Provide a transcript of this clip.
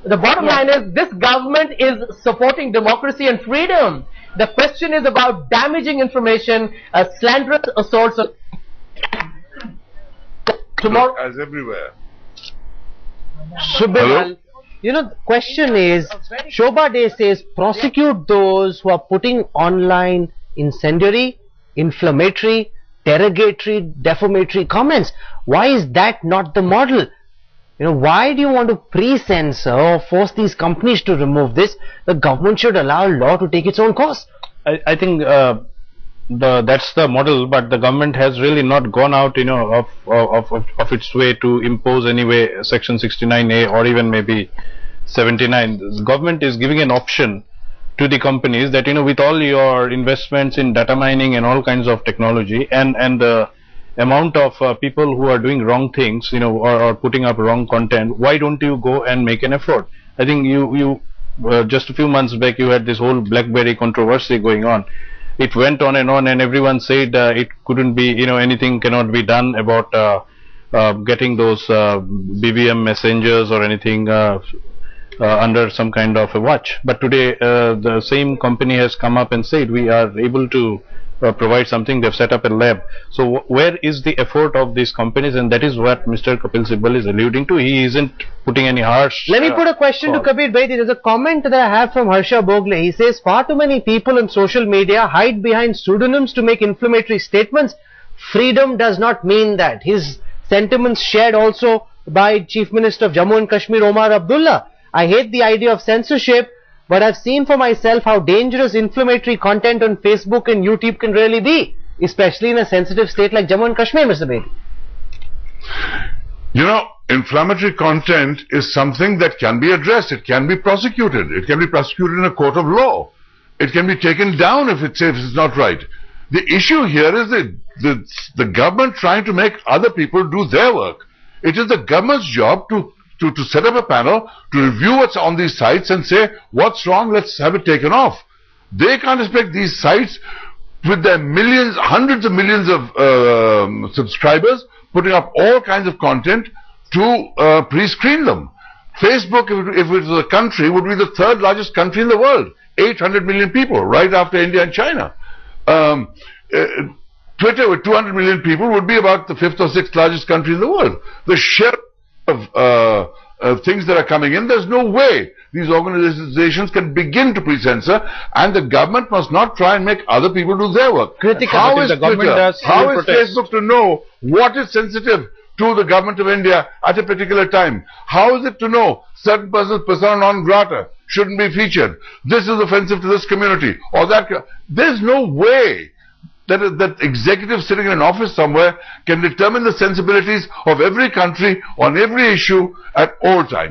The bottom line is this government is supporting democracy and freedom. The question is about damaging information, slanderous assaults on tomorrow. As everywhere. Subbimal, you know, the question is, Shobha Day says prosecute those who are putting online incendiary, inflammatory, derogatory, defamatory comments. Why is that not the model? You know, why do you want to pre-censor or force these companies to remove this? The government should allow law to take its own course. I think that's the model, but the government has really not gone out, you know, of its way to impose anyway Section 69A or even maybe 79. The government is giving an option to the companies that, you know, with all your investments in data mining and all kinds of technology and the amount of people who are doing wrong things, you know, or putting up wrong content, why don't you go and make an effort? I think you just a few months back you had this whole BlackBerry controversy going on. It went on, and everyone said it couldn't be, you know, anything cannot be done about getting those BBM messengers or anything under some kind of a watch. But today the same company has come up and said we are able to provide something. They've set up a lab. So where is the effort of these companies? And that is what Mr. Kapil Sibal is alluding to. He isn't putting any harsh. Let me put a question to Kabir Bhai. There's a comment that I have from Harsha Bogle. He says far too many people in social media hide behind pseudonyms to make inflammatory statements. Freedom does not mean that. His sentiments shared also by Chief Minister of Jammu and Kashmir, Omar Abdullah. I hate the idea of censorship, but I've seen for myself how dangerous inflammatory content on Facebook and YouTube can really be, especially in a sensitive state like Jammu and Kashmir, Mr. Bedi. You know, inflammatory content is something that can be addressed. It can be prosecuted. It can be prosecuted in a court of law. It can be taken down if it's not right. The issue here is the government trying to make other people do their work. It is the government's job to set up a panel to review what's on these sites and say what's wrong, let's have it taken off. They can't expect these sites with their millions, hundreds of millions of subscribers putting up all kinds of content to pre-screen them. Facebook, if it was a country, would be the third largest country in the world. 800 million people, right after India and China. Twitter with 200 million people would be about the fifth or sixth largest country in the world. The share of things that are coming in, there's no way these organizations can begin to pre-censor, and the government must not try and make other people do their work. How is Facebook to know what is sensitive to the government of India at a particular time? How is it to know certain persons, persona non grata, shouldn't be featured? This is offensive to this community or that. There's no way that executive sitting in an office somewhere can determine the sensibilities of every country on every issue at all times.